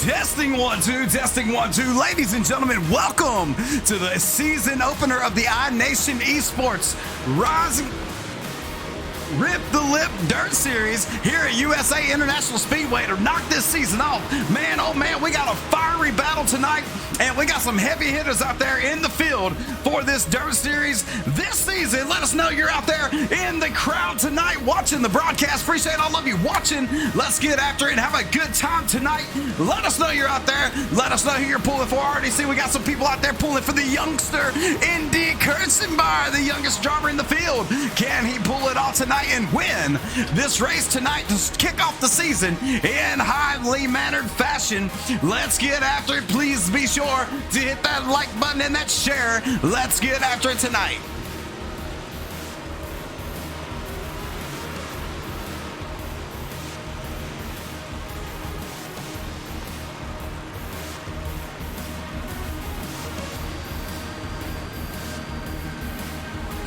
Testing 1 2, testing 1 2. Ladies and gentlemen, welcome to the season opener of the iNation Esports Rising Rip the Lip Dirt Series here at USA International Speedway to knock this season off. Man, oh man, we got a fiery battle tonight, and we got some heavy hitters out there in the field for this Dirt Series this season. Let us know you're out there in the crowd tonight watching the broadcast. Appreciate all of you watching. Let's get after it and have a good time tonight. Let us know you're out there. Let us know who you're pulling for. I already see we got some people out there pulling for the youngster, Indy Kurtzenbar, the youngest driver in the field. Can he pull it off tonight and win this race tonight to kick off the season in highly mannered fashion? Let's get after it. Please be sure to hit that like button and that share. Let's get after it tonight.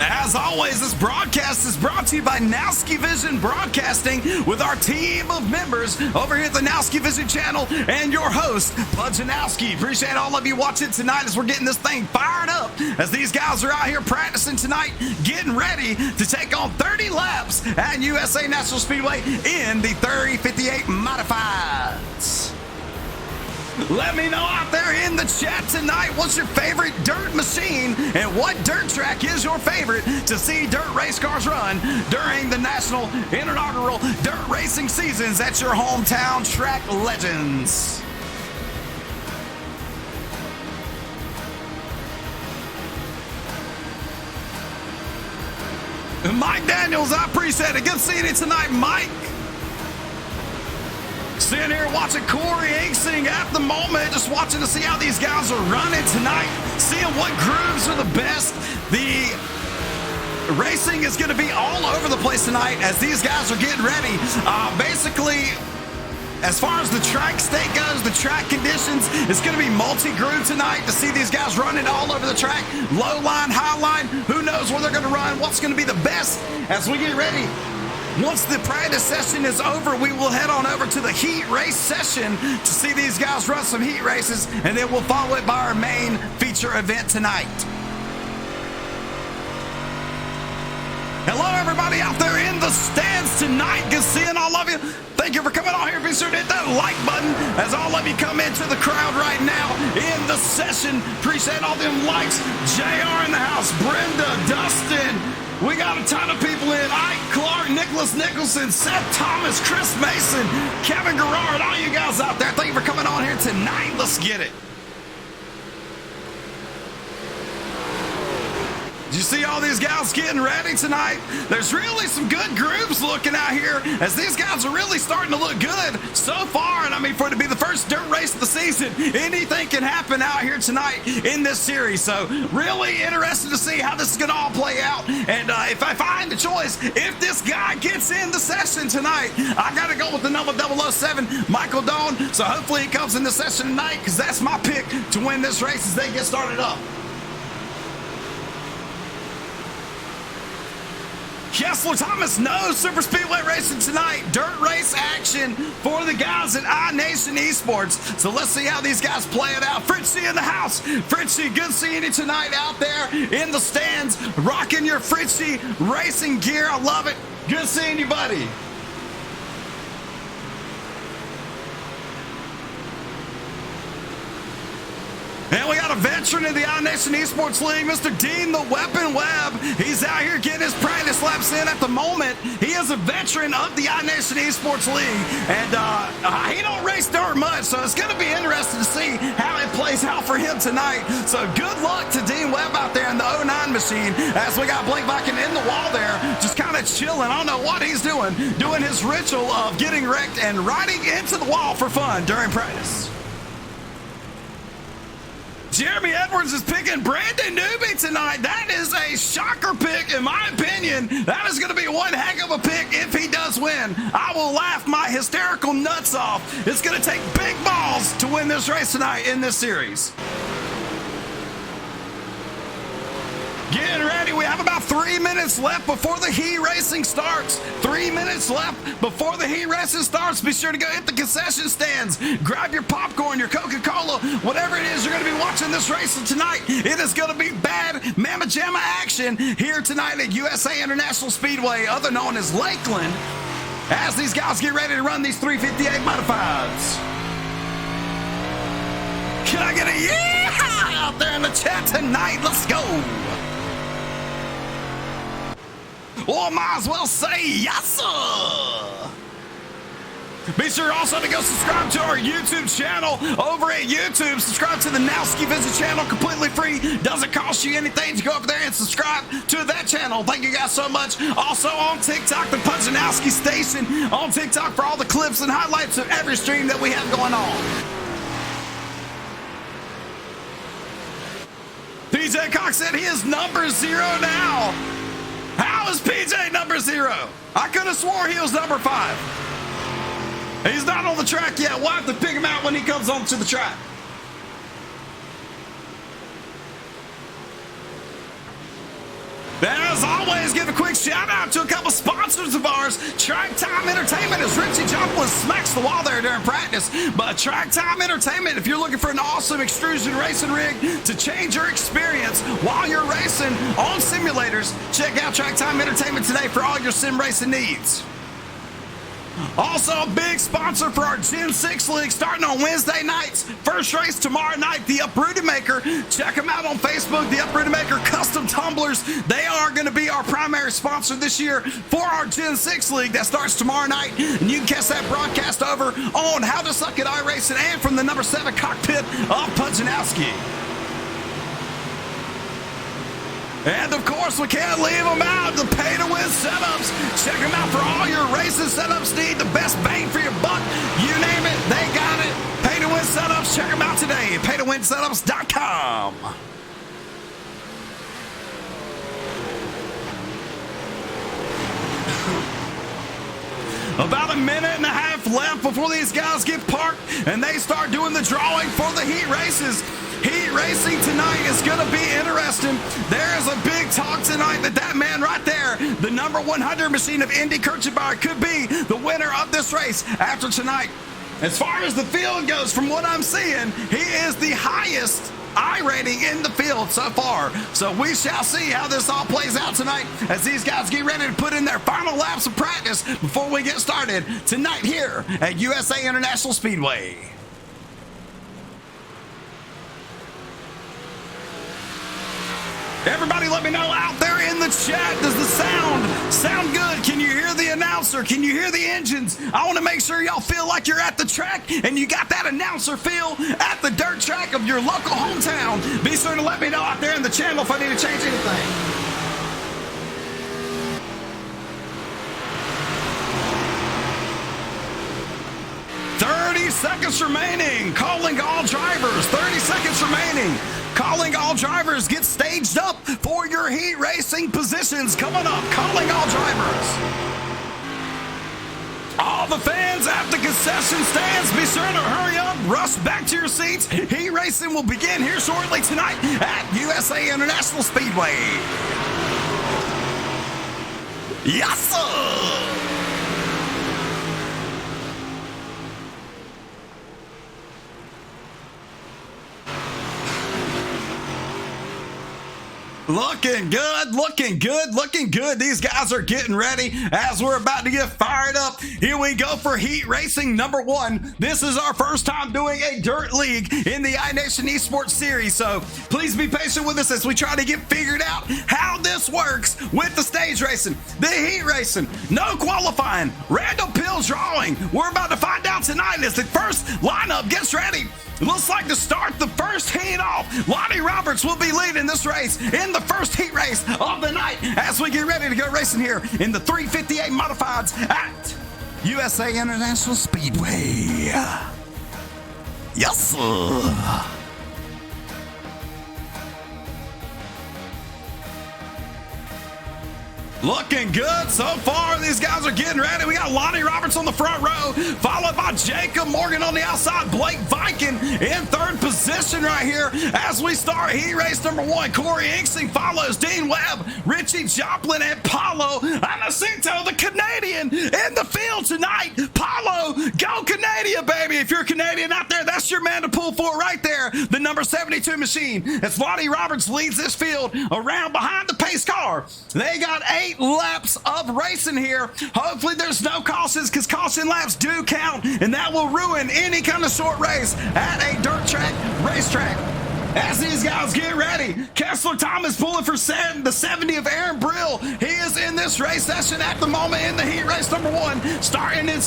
As always, this broadcast is brought to you by Nowski Vision Broadcasting with our team of members over here at the Nowski Vision channel and your host, Bud Janowski. Appreciate all of you watching tonight as we're getting this thing fired up as these guys are out here practicing tonight, getting ready to take on 30 laps at USA National Speedway in the 358 Modifieds. Let me know out there in the chat tonight, what's your favorite dirt machine and what dirt track is your favorite to see dirt race cars run during the national inaugural dirt racing seasons at your hometown track legends. Mike Daniels, I appreciate it. Good seeing you tonight, Mike. Sitting here watching Corey Inksing at the moment, just watching to see how these guys are running tonight, seeing what grooves are the best. The racing is going to be all over the place tonight as these guys are getting ready. Basically, as far as the track state goes, the track conditions, it's going to be multi-groove tonight to see these guys running all over the track. Low line, high line, who knows where they're going to run, what's going to be the best as we get ready. Once the practice session is over, we will head on over to the heat race session to see these guys run some heat races, and then we'll follow it by our main feature event tonight. Hello, everybody out there in the stands tonight. Good seeing all of you. Thank you for coming on here. Be sure to hit that like button as all of you come into the crowd right now in the session. Appreciate all them likes. JR in the house, Brenda, Dustin. We got a ton of people in. Ike Clark, Nicholas Nicholson, Seth Thomas, Chris Mason, Kevin Garrard, all you guys out there. Thank you for coming on here tonight. Let's get it. Did you see all these guys getting ready tonight? There's really some good groups looking out here as these guys are really starting to look good so far. And I mean, for it to be the first dirt race of the season, anything can happen out here tonight in this series. So really interested to see how this is going to all play out. And if I find the choice, if this guy gets in the session tonight, I got to go with the number 007, Michael Dawn. So hopefully he comes in the session tonight because that's my pick to win this race as they get started up. Kessler Thomas, no super speedway racing tonight. Dirt race action for the guys at iNation Esports. So let's see how these guys play it out. Fritzy in the house. Fritzy, good seeing you tonight out there in the stands, rocking your Fritzy racing gear. I love it. Good seeing you, buddy. And we got a veteran in the iNation Esports League, Mr. Dean the Weapon Webb. He's out here getting his practice laps in at the moment. He is a veteran of the iNation Esports League, and he don't race dirt much, so it's going to be interesting to see how it plays out for him tonight. So good luck to Dean Webb out there in the 09 machine as we got Blake Viking in the wall there, just kind of chilling. I don't know what he's doing his ritual of getting wrecked and riding into the wall for fun during practice. Jeremy Edwards is picking Brandon Newby tonight. That is a shocker pick, in my opinion. That is going to be one heck of a pick if he does win. I will laugh my hysterical nuts off. It's going to take big balls to win this race tonight in this series. Getting ready. We have about 3 minutes left before the heat racing starts. 3 minutes left before the heat racing starts. Be sure to go hit the concession stands. Grab your popcorn, your Coca-Cola, whatever it is you're going to be watching this race tonight. It is going to be bad mamma jamma action here tonight at USA International Speedway, other known as Lakeland, as these guys get ready to run these 358 modifieds. Can I get a yeah out there in the chat tonight? Let's go. Or I might as well say yes, sir. Be sure also to go subscribe to our YouTube channel over at YouTube. Subscribe to the Nowski Visit channel, completely free. Doesn't cost you anything to go over there and subscribe to that channel. Thank you guys so much. Also on TikTok, the Punjanowski Station on TikTok for all the clips and highlights of every stream that we have going on. PJ Cox said he is number 0 now. How is PJ number 0? I could have swore he was number 5. He's not on the track yet. We'll have to pick him out when he comes onto the track. As always, give a quick shout out to a couple sponsors of ours. Track Time Entertainment, as Richie Joplin smacks the wall there during practice. But Track Time Entertainment, if you're looking for an awesome extrusion racing rig to change your experience while you're racing on simulators, check out Track Time Entertainment today for all your sim racing needs. Also, a big sponsor for our Gen 6 League starting on Wednesday nights. First race tomorrow night, the Uprooted Maker. Check them out on Facebook, the Uprooted Maker Custom Tumblers. They are going to be our primary sponsor this year for our Gen 6 League that starts tomorrow night. And you can catch that broadcast over on How to Suck at iRacing and from the number 7 cockpit of Punjanowski. And of course, we can't leave them out. The pay-to-win setups. Check them out for all your racing setups need. The best bang for your buck. You name it, they got it. Pay-to-win setups. Check them out today. pay-to-winsetups.com. About a minute and a half left before these guys get parked and they start doing the drawing for the heat races. Heat racing tonight is going to be interesting. There is a big talk tonight that man right there, the number 100 machine of Indy Kirchenbauer, could be the winner of this race after tonight. As far as the field goes, from what I'm seeing, he is the highest I rating in the field so far. So we shall see how this all plays out tonight as these guys get ready to put in their final laps of practice before we get started tonight here at USA International Speedway. Everybody let me know out there in the chat, does the sound good? Can you hear the announcer? Can you hear the engines? I want to make sure y'all feel like you're at the track and you got that announcer feel at the dirt track of your local hometown. Be sure to let me know out there in the channel if I need to change anything. Seconds remaining. Calling all drivers. 30 seconds remaining. Calling all drivers. Get staged up for your heat racing positions coming up. Calling all drivers. All the fans at the concession stands, be sure to hurry up, rush back to your seats. Heat racing will begin here shortly tonight at USA International Speedway. Yes, sir. Looking good, looking good, looking good. These guys are getting ready as we're about to get fired up. Here we go for heat racing number 1. This is our first time doing a dirt league in the iNation Esports series. So please be patient with us as we try to get figured out how this works with the stage racing, the heat racing, no qualifying, random pill drawing. We're about to find out tonight as the first lineup gets ready. It looks like to start the first heat off, Lonnie Roberts will be leading this race in the first heat race of the night as we get ready to go racing here in the 358 modifieds at USA International Speedway. Yes, sir. Looking good so far. These guys are getting ready. We got Lonnie Roberts on the front row, followed by Jacob Morgan on the outside. Blake Viking in third position right here as we start heat race number 1. Corey Inksing follows Dean Webb, Richie Joplin, and Paulo Anacito, the Canadian, in the field tonight. Paulo, go Canadian, baby. If you're a Canadian out there, that's your man to pull for right there. The number 72 machine. As Lonnie Roberts leads this field around behind the pace car. They got 8 laps of racing here. Hopefully there's no cautions, because caution laps do count, and that will ruin any kind of short race at a dirt track racetrack. As these guys get ready, Kessler Thomas pulling for the 70 of Aaron Brill. He is in this race session at the moment in the heat race number 1, starting in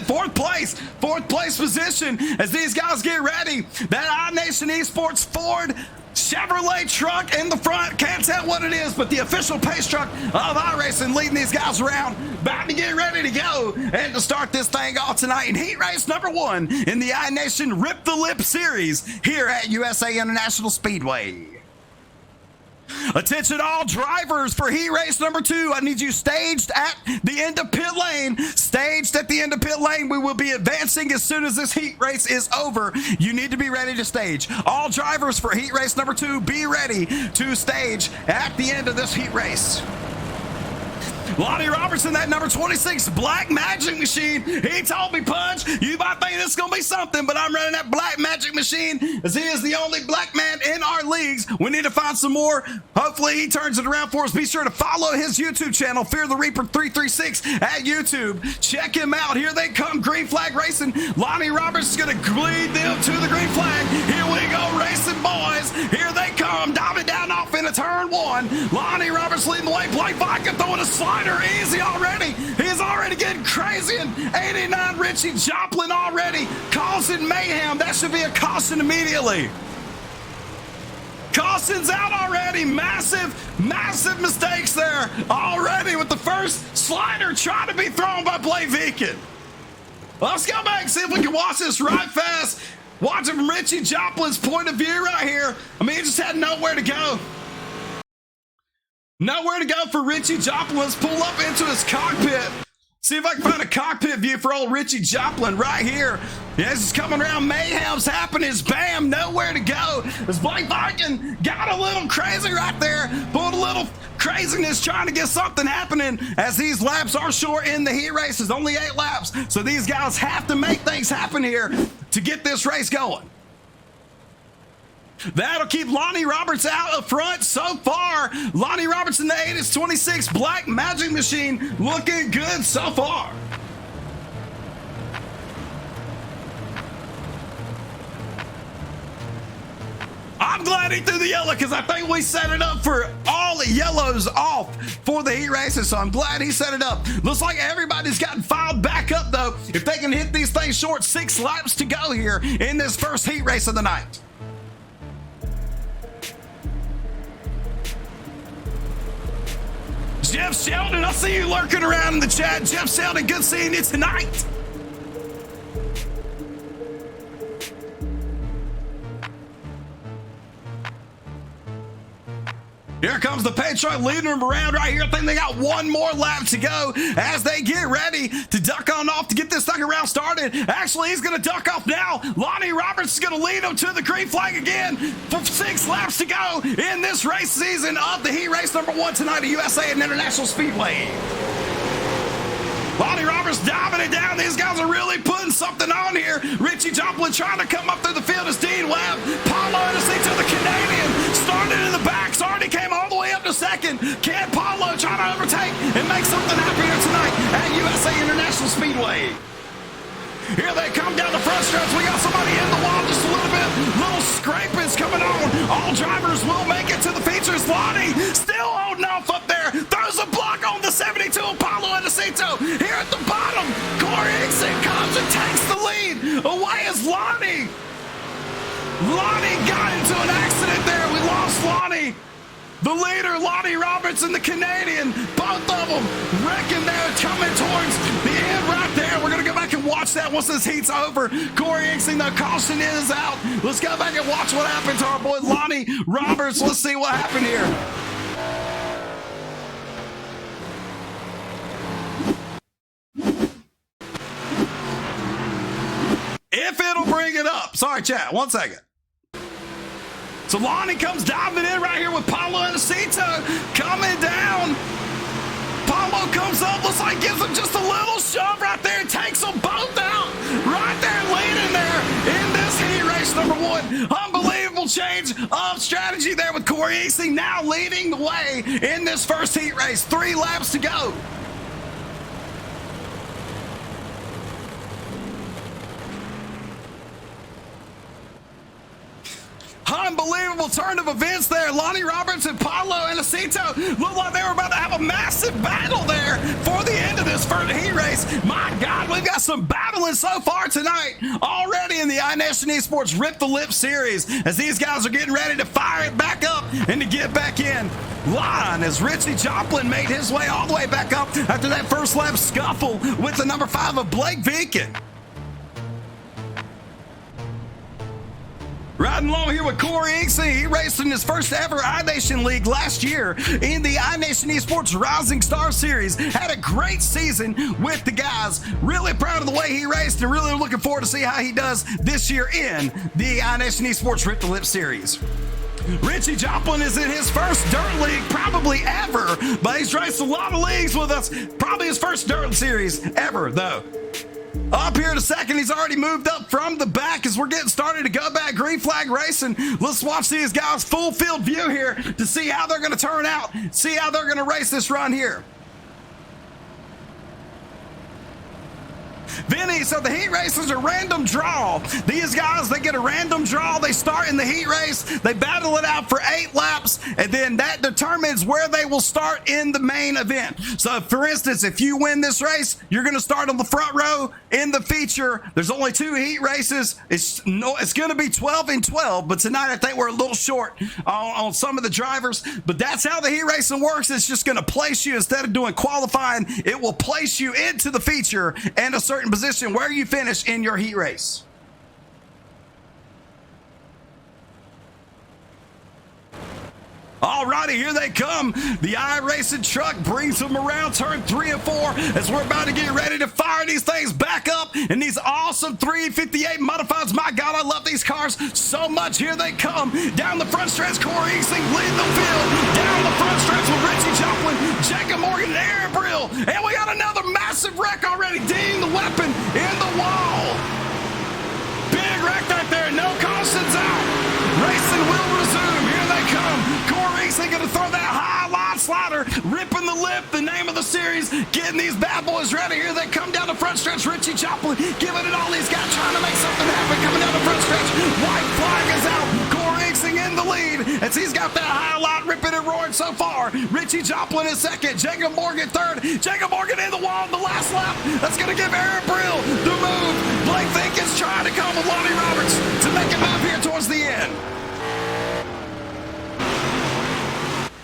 fourth place position as these guys get ready. That iNation Esports Ford Chevrolet truck in the front. Can't tell what it is, but the official pace truck of iRacing leading these guys around. About to get ready to go and to start this thing off tonight in heat race number 1 in the iNation Rip the Lip series here at USA International Speedway. Attention all drivers for heat race number 2. I need you staged at the end of pit lane. Staged at the end of pit lane. We will be advancing as soon as this heat race is over. You need to be ready to stage. All drivers for heat race number 2, be ready to stage at the end of this heat race. Lonnie Robertson, that number 26 Black Magic Machine. He told me, Punch, you might think this is going to be something, but I'm running that Black Magic Machine as he is the only black man in our leagues. We need to find some more. Hopefully he turns it around for us. Be sure to follow his YouTube channel, Fear the Reaper 336 at YouTube. Check him out. Here they come, green flag racing. Lonnie Roberts is going to lead them to the green flag. Here we go, racing boys. Here they come, diving down off into turn 1. Lonnie Roberts leading the way. Blake Viking throwing a slider easy already. He's already getting crazy. And 89 Richie Joplin already causing mayhem. That should be a caution immediately. Caution's out already. Massive mistakes there already with the first slider trying to be thrown by Blake Viking. Let's go back and see if we can watch this right fast. Watch it from Richie Joplin's point of view right here. I mean, he just had nowhere to go. Nowhere to go for Richie Joplin. Let's pull up into his cockpit. See if I can find a cockpit view for old Richie Joplin right here. Yeah, this is coming around. Mayhem's happening. Bam, nowhere to go. As Blake Viking got a little crazy right there. Pulled a little craziness trying to get something happening as these laps are short in the heat races. Only 8 laps. So these guys have to make things happen here to get this race going. That'll keep Lonnie Roberts out up front so far. Lonnie Roberts in the 8 is 26. Black Magic Machine looking good so far. I'm glad he threw the yellow because I think we set it up for all the yellows off for the heat races. So I'm glad he set it up. Looks like everybody's gotten filed back up though. If they can hit these things short, 6 laps to go here in this first heat race of the night. Jeff Sheldon, I see you lurking around in the chat. Jeff Sheldon, good seeing you tonight. Here comes the paint truck leading them around right here. I think they got one more lap to go as they get ready to duck on off to get this second round started. Actually, he's going to duck off now. Lonnie Roberts is going to lead them to the green flag again for 6 laps to go in this race season of the heat race number 1 tonight at USA and International Speedway. Lonnie Roberts diving it down. These guys are really putting something on here. Richie Joplin trying to come up through the field as Dean Webb. Paulo Anacito, the Canadian, started in the back. Already came all the way up to second. Can Paulo trying to overtake and make something happen here tonight at USA International Speedway? Here they come down the front stretch. We got somebody in the wall just a little bit. Little scrapings coming on. All drivers will make it to the features. Lonnie still holding off up there. Throws a block on the 72 Paulo Anacito. Here at the bottom, Corey Inksing comes and takes the lead. Away is Lonnie. Lonnie got into an accident there. We lost Lonnie. The leader, Lonnie Roberts, and the Canadian, both of them wrecking there, coming towards the end right there. We're going to go back and watch that once this heat's over. Corey Inksing, the caution is out. Let's go back and watch what happened to our boy Lonnie Roberts. Let's see what happened here. Sorry, chat. 1 second. So Lonnie comes diving in right here with Paulo Anacito coming down. Paulo comes up, looks like gives him just a little shove right there and takes them both out. Right there, leading there in this heat race number 1. Unbelievable change of strategy there with Corey Easing now leading the way in this first heat race. 3 laps to go. Unbelievable turn of events there. Lonnie Roberts and Paulo Anacito look like they were about to have a massive battle there for the end of this first heat race. My God, we've got some battling so far tonight already in the iNation Esports Rip the Lip series as these guys are getting ready to fire it back up and to get back in line as Richie Joplin made his way all the way back up after that first lap scuffle with the number 5 of Blake Vinkin. Riding along here with Corey Easing. He raced in his first ever iNation League last year in the iNation Esports Rising Star Series. Had a great season with the guys. Really proud of the way he raced and really looking forward to see how he does this year in the iNation Esports Rip the Lip Series. Richie Joplin is in his first dirt league probably ever, but he's raced a lot of leagues with us. Probably his first dirt series ever, though. Up here in a second, he's already moved up from the back as we're getting started to go back green flag racing. Let's watch these guys full field view here to see how they're going to turn out, see how they're going to race this run here. Vinny, so the heat race is a random draw. These guys, they get a random draw. They start in the heat race. They battle it out for 8 laps, and then that determines where they will start in the main event. So, for instance, if you win this race, you're going to start on the front row in the feature. There's only 2 heat races. It's going to be 12 and 12, but tonight I think we're a little short on some of the drivers. But that's how the heat racing works. It's just going to place you, instead of doing qualifying, it will place you into the feature and a certain position where you finish in your heat race. Alrighty, here they come. The iRacing truck brings them around turn 3 and 4 as we're about to get ready to fire these things back up in these awesome 358 modifieds. My God, I love these cars so much. Here they come. Down the front stretch, Corey Easing leading the field. Down the front stretch with Richie Joplin, Jacob Morgan, and Aaron Brill. And we got another massive wreck already. Dean the Weapon in the wall. Big wreck right there. No cautions out. Racing will resume. Here they come. Corey Easing going to throw that high line slider, ripping the lip, the name of the series, getting these bad boys ready. Here they come down the front stretch. Richie Joplin giving it all he's got, trying to make something happen, coming down the front stretch. White flag is out. Corey Easing in the lead as he's got that high line ripping and roaring so far. Richie Joplin is second. Jacob Morgan third. Jacob Morgan in the wall in the last lap. That's going to give Aaron Brill the move. Blake Vinkin's trying to come with Lonnie Roberts to make him up here towards the end.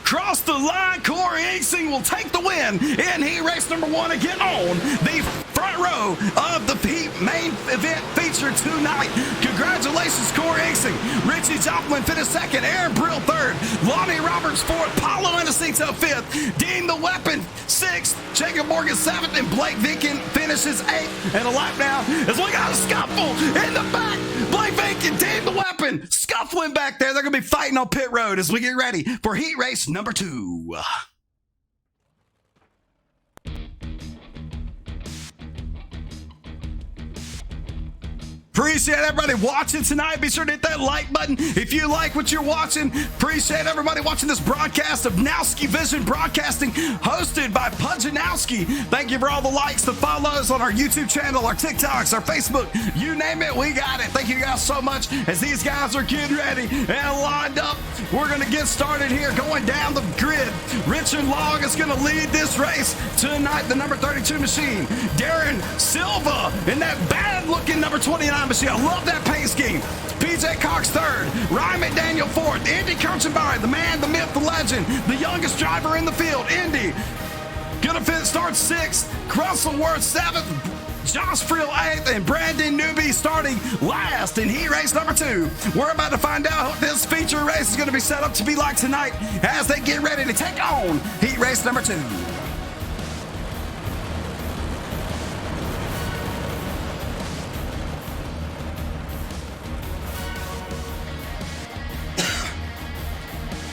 Cross the line, Corey Easing will take the win in heat race number 1 and get on the front row of the main event feature tonight. Congratulations, Corey Easing. Richie Joplin finished second, Aaron Brill third, Lonnie Roberts fourth, Paulo Anacito fifth, Dean the Weapon sixth, Jacob Morgan seventh, and Blake Vinkin finishes eighth. And a lap down as we got a scuffle in the back. Blake Vinkin, Dean the Weapon, scuffling back there. They're going to be fighting on pit road as we get ready for heat race number 2. Appreciate everybody watching tonight. Be sure to hit that like button if you like what you're watching. Appreciate everybody watching this broadcast of Nowski Vision Broadcasting, hosted by Pujanowski. Thank you for all the likes, the follows on our YouTube channel, our TikToks, our Facebook. You name it, we got it. Thank you guys so much as these guys are getting ready and lined up. We're going to get started here, going down the grid. Richard Long is going to lead this race tonight, the number 32 machine. Darren Silva in that bad-looking number 29 machine. I love that paint scheme. PJ Cox third, Ryan McDaniel fourth, Indy Kirchenbauer, the man, the myth, the legend, the youngest driver in the field. Indy gonna start sixth, Russell Worth seventh, Josh Friel eighth, and Brandon Newby starting last in heat race number 2. We're about to find out what this feature race is going to be set up to be like tonight as they get ready to take on heat race number 2.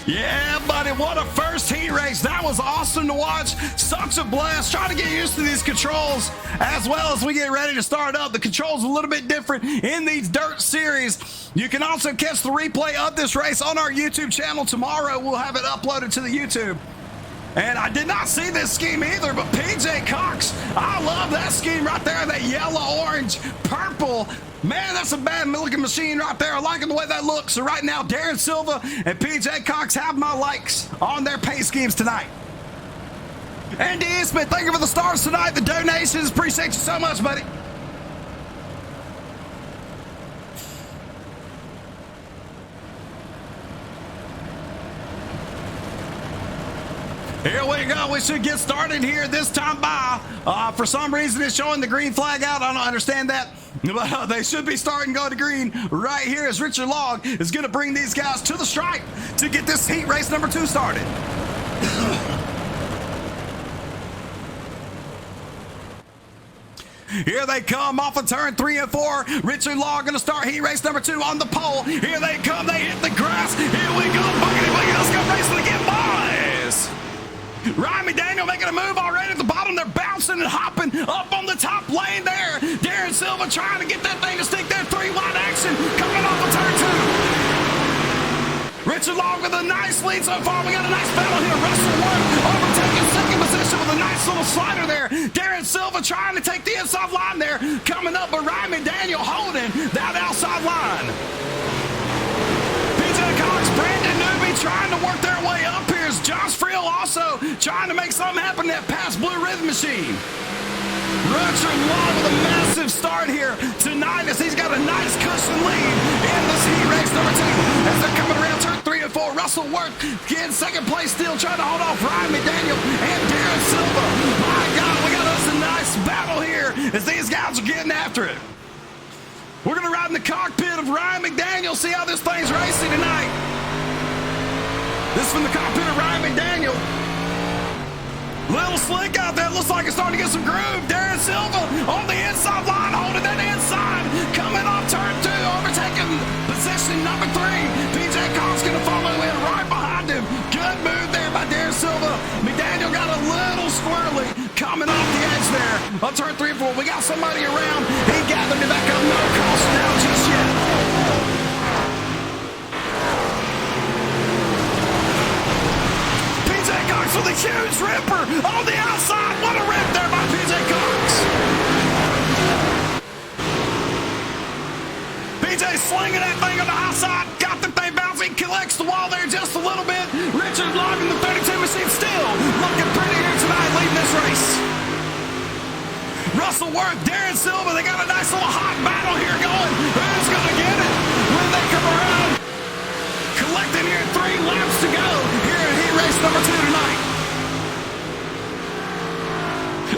Yeah, buddy, what a first heat race. That was awesome to watch. Such a blast. Trying to get used to these controls as well as we get ready to start up. The controls a little bit different in these dirt series. You can also catch the replay of this race on our YouTube channel tomorrow. We'll have it uploaded to the YouTube. And I did not see this scheme either, but PJ Cox, I love that scheme right there, that yellow, orange, purple. Man, that's a bad looking machine right there. I like the way that looks. So right now, Darren Silva and PJ Cox have my likes on their pace schemes tonight. Andy Eastman, thank you for the stars tonight, the donations. Appreciate you so much, buddy. Here we go. We should get started here this time by. For some reason, it's showing the green flag out. I don't understand that. But they should be starting going to green right here as Richard Log is going to bring these guys to the stripe to get this heat race number 2 started. Here they come off of turn 3 and 4. Richard Log going to start heat race number 2 on the pole. Here they come. They hit the grass. Here we go. Buggity boogie. Let's go racing again, boys. Ryan McDaniel making a move already at the bottom. They're bouncing and hopping up on the top lane there. Darren Silva trying to get that thing to stick there. 3 wide action coming off of turn 2. Richard Long with a nice lead so far. We got a nice battle here. Russell Ward overtaking second position with a nice little slider there. Darren Silva trying to take the inside line there. Coming up, but Ryan McDaniel holding that outside line. PJ Cox, Brandon Newby trying to work their way up here. Josh Friel also trying to make something happen to that past Blue Rhythm Machine. Richard Long with a massive start here tonight as he's got a nice cushion lead in this heat race number 2. As they're coming around turn 3 and 4, Russell Worth in second place still trying to hold off Ryan McDaniel and Darren Silva. My God, we got us a nice battle here as these guys are getting after it. We're going to ride in the cockpit of Ryan McDaniel, see how this thing's racing tonight. This is from the cockpit of Ryan McDaniel. Little slick out there. Looks like it's starting to get some groove. Darren Silva on the inside line, holding that inside. Coming off turn 2, overtaking position number 3. PJ Cox going to follow in right behind him. Good move there by Darren Silva. McDaniel got a little squirrely coming off the edge there on turn 3 and 4. We got somebody around. He gathered it back up. No caution out just yet. With a huge ripper on the outside. What a rip there by PJ Cox. PJ slinging that thing on the outside. Got the thing bouncing. Collects the wall there just a little bit. Richard Long in the 32 machine still looking pretty here tonight leading this race. Russell Worth, Darren Silva. They got a nice little hot battle here going. Who's going to get it when they come around? Collecting here 3 laps to go here in heat race number 2 tonight.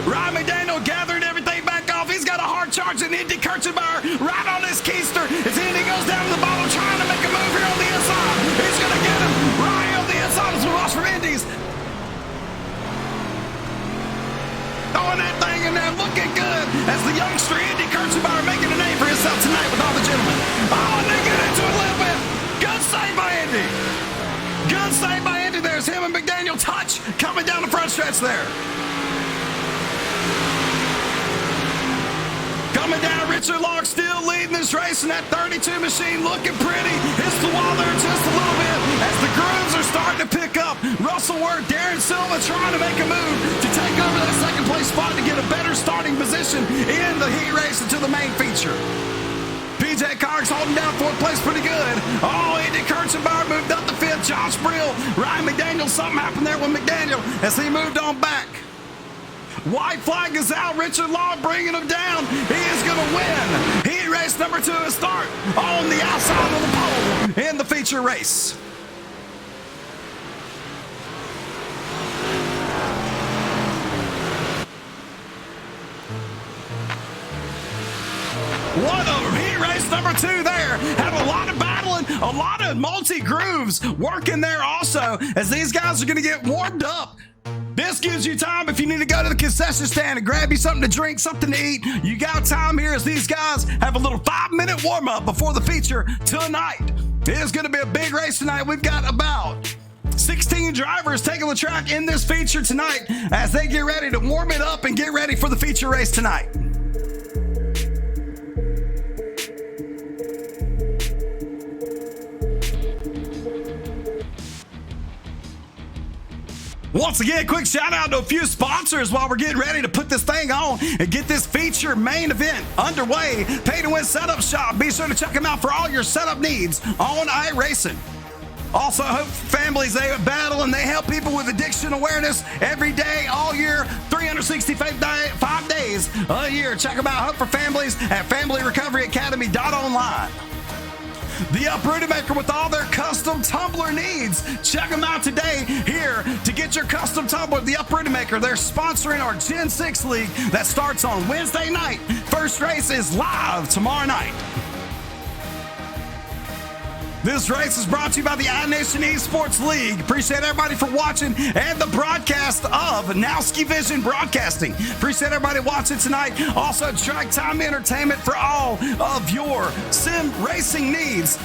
Ryan McDaniel gathering everything back off. He's got a hard charge and Indy Kirchenbauer right on his keister as Indy goes down to the bottom trying to make a move here on the inside. He's going to get him. Ryan on the inside as we watch from Indy's. Throwing that thing in there, looking good as the youngster Indy Kirchenbauer making a name for himself tonight with all the gentlemen. Oh, and they get into it a little bit. Good save by Indy. Good save by Indy. There's him and McDaniel touch coming down the front stretch there. Coming down, Richard Long still leading this race in that 32 machine, looking pretty. Hits the wall there just a little bit as the grooves are starting to pick up. Russell Worth, Darren Silva trying to make a move to take over that second place spot to get a better starting position in the heat race into the main feature. PJ Cox holding down 4th place pretty good. Oh, Andy Kirchenbauer moved up the 5th. Josh Brill, Ryan McDaniel, something happened there with McDaniel as he moved on back. White flag is out. Richard Law bringing him down. He is going to win heat race number 2 to start on the outside of the pole in the feature race. What a heat race number 2 there. Had a lot of battling, a lot of multi-grooves working there also as these guys are going to get warmed up. This gives you time if you need to go to the concession stand and grab you something to drink, something to eat. You got time here as these guys have a little 5-minute warm-up before the feature tonight. It is going to be a big race tonight. We've got about 16 drivers taking the track in this feature tonight as they get ready to warm it up and get ready for the feature race tonight. Once again, quick shout out to a few sponsors while we're getting ready to put this thing on and get this feature main event underway. Pay to Win Setup Shop. Be sure to check them out for all your setup needs on iRacing. Also, Hope families, they battle and they help people with addiction awareness every day, all year, 365 days a year. Check them out, Hope for Families at FamilyRecoveryAcademy.online. The Uprooted Maker with all their custom tumbler needs. Check them out today here to get your custom tumbler. The Uprooted Maker, they're sponsoring our Gen 6 League that starts on Wednesday night. First race is live tomorrow night. This race is brought to you by the iNation Esports League. Appreciate everybody for watching and the broadcast of Nowski Vision Broadcasting. Appreciate everybody watching tonight. Also, Track Time Entertainment for all of your sim racing needs.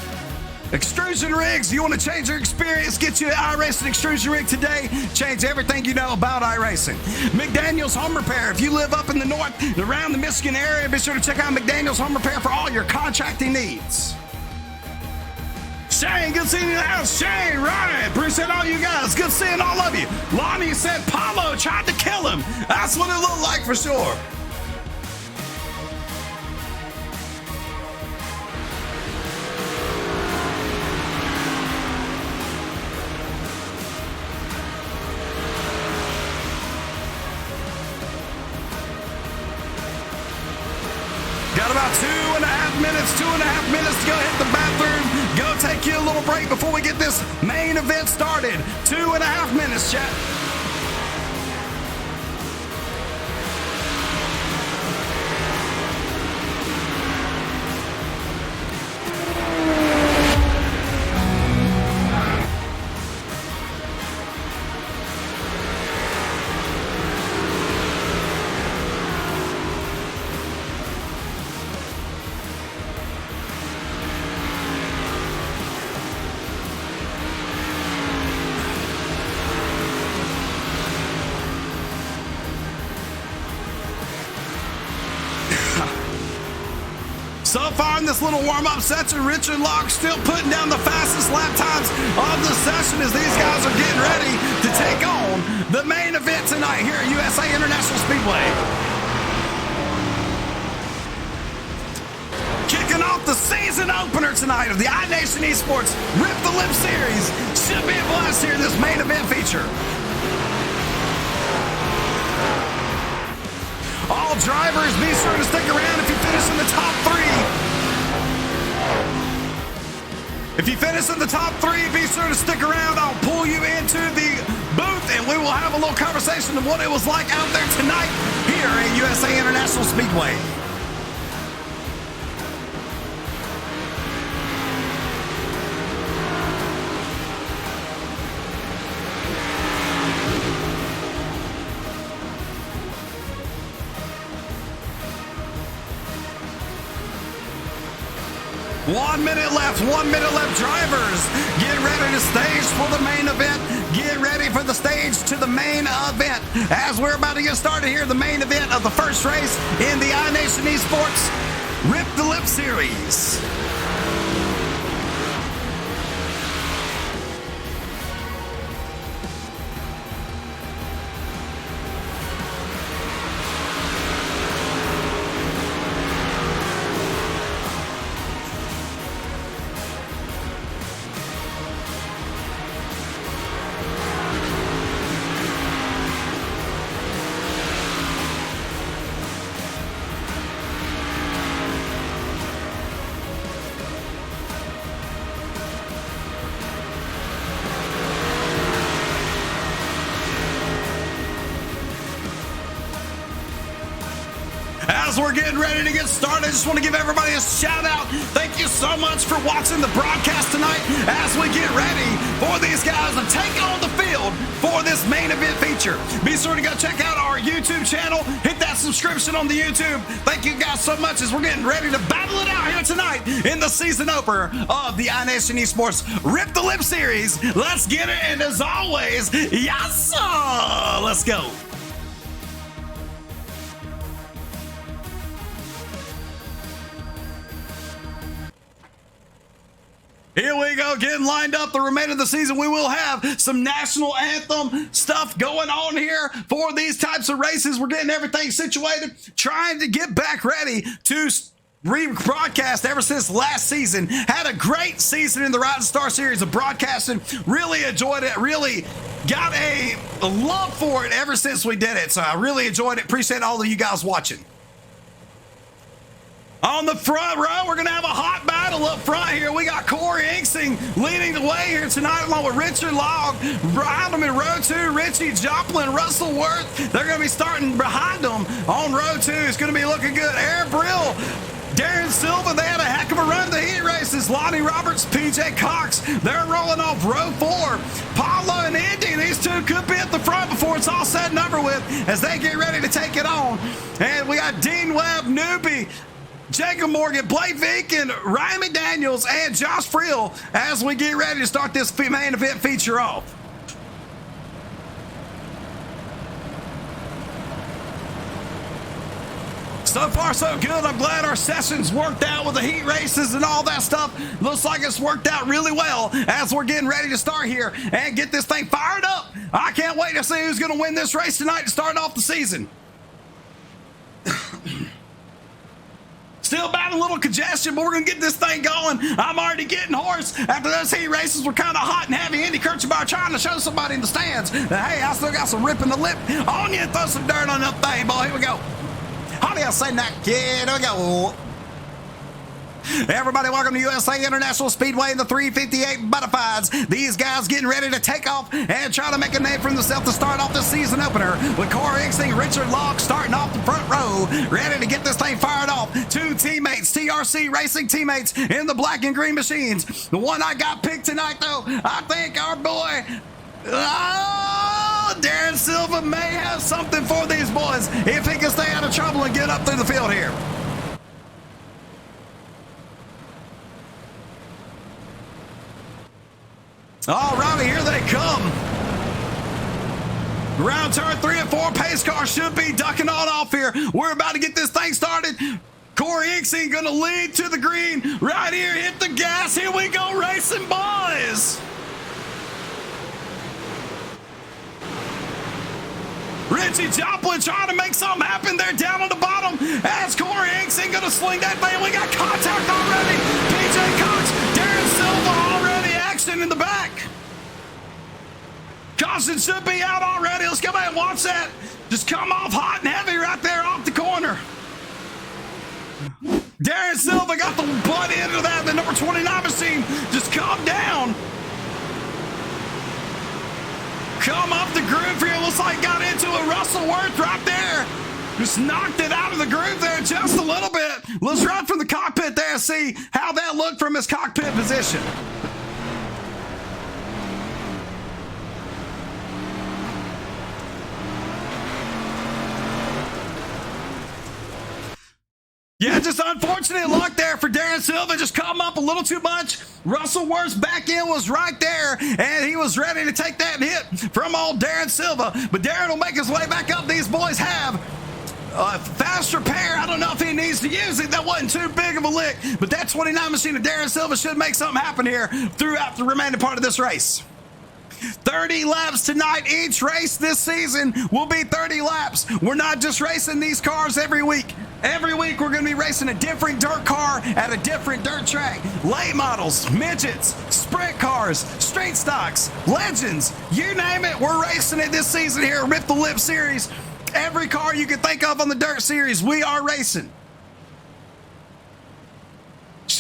Extrusion rigs, you want to change your experience, get you an iRacing extrusion rig today. Change everything you know about iRacing. McDaniel's Home Repair. If you live up in the north and around the Michigan area, be sure to check out McDaniel's Home Repair for all your contracting needs. Shane, good seeing you in the house. Shane, Ryan, appreciate all you guys. Good seeing all of you. Lonnie said Paulo tried to kill him. That's what it looked like for sure. Got about 2.5 minutes to go hit the bathroom. Go take you a little break before we get this main event started. 2.5 minutes, chat. So far in this little warm-up session, Richard Locke still putting down the fastest lap times of the session as these guys are getting ready to take on the main event tonight here at USA International Speedway. Kicking off the season opener tonight of the iNation Esports Rip the Lip Series. Should be a blast here in this main event feature. All drivers, be sure to stick around if you finish in the top three. If you finish in the top three, be sure to stick around. I'll pull you into the booth and we will have a little conversation of what it was like out there tonight here at USA International Speedway. One minute left, drivers. Get ready to stage for the main event. Get ready for the stage to the main event. As we're about to get started here, the main event of the first race in the iNation Esports Rip the Lip Series. we're getting ready to get started, I just want to give everybody a shout out. Thank you so much for watching the broadcast tonight as we get ready for these guys to take on the field for this main event feature. Be sure to go check out our YouTube channel. Hit that subscription on the YouTube. Thank you guys so much as we're getting ready to battle it out here tonight in the season opener of the iNation Esports Rip the Lip Series. Let's get it, and as always, yes, sir. Let's go. Here we go, getting lined up the remainder of the season. We will have some national anthem stuff going on here for these types of races. We're getting everything situated, trying to get back ready to rebroadcast ever since last season. Had a great season in the Rising Star Series of broadcasting. Really enjoyed it. Really got a love for it ever since we did it. So I really enjoyed it. Appreciate all of you guys watching. On the front row, we're going to have a hot battle up front here. We got Corey Inksing leading the way here tonight, along with Richard Logg. Behind him in row 2, Richie Joplin, Russell Worth. They're going to be starting behind them on row 2. It's going to be looking good. Aaron Brill, Darren Silva, they had a heck of a run in the heat races. Lonnie Roberts, PJ Cox, they're rolling off row 4. Paulo and Indy, these two could be at the front before it's all said and over with as they get ready to take it on. And we got Dean Webb, Newbie, Jacob Morgan, Blake Vinkin, Ryan McDaniels, and Josh Friel as we get ready to start this main event feature off. So far, so good. I'm glad our sessions worked out with the heat races and all that stuff. Looks like it's worked out really well as we're getting ready to start here and get this thing fired up. I can't wait to see who's going to win this race tonight to start off the season. Still about a little congestion, but we're going to get this thing going. I'm already getting hoarse after those heat races were kind of hot and heavy. Andy Kirchbar trying to show somebody in the stands that, hey, I still got some ripping the lip on you and throw some dirt on that thing, boy. Here we go. How do y'all say that, kid? Here we go. Everybody, welcome to USA International Speedway and the 358 Modifieds. These guys getting ready to take off and try to make a name for themselves to start off the season opener with Corey Inksing, Richard Logg starting off the front row, ready to get this thing fired off. Two teammates, TRC Racing teammates in the black and green machines. The one I got picked tonight, though, I think our boy, Darren Silva may have something for these boys if he can stay out of trouble and get up through the field here. All righty, here they come. Round turn 3 and 4. Pace car should be ducking on off here. We're about to get this thing started. Corey Inksing going to lead to the green. Right here, hit the gas. Here we go, racing boys. Richie Joplin trying to make something happen there down on the bottom. As Corey Inksing going to sling that thing. We got contact already. PJ Cox, Darren Silva already action in the back. Caution should be out already. Let's go back and watch that. Just come off hot and heavy right there off the corner. Darren Silva got the butt end of that. The number 29 machine just come down. Come up the groove here. Looks like got into a Russell Worth right there. Just knocked it out of the groove there just a little bit. Let's run from the cockpit there and see how that looked from his cockpit position. Yeah, just unfortunate luck there for Darren Silva. Just come up a little too much. Russell Worth's back end was right there, and he was ready to take that hit from old Darren Silva. But Darren will make his way back up. These boys have a fast repair. I don't know if he needs to use it. That wasn't too big of a lick. But that 29 machine of Darren Silva should make something happen here throughout the remaining part of this race. 30 laps tonight. Each race this season will be 30 laps. We're not just racing these cars every week. Every week we're going to be racing a different dirt car at a different dirt track. Late models, midgets, sprint cars, straight stocks, legends, you name it, we're racing it this season here at Rip the Lip Series. Every car you can think of on the dirt series, we are racing.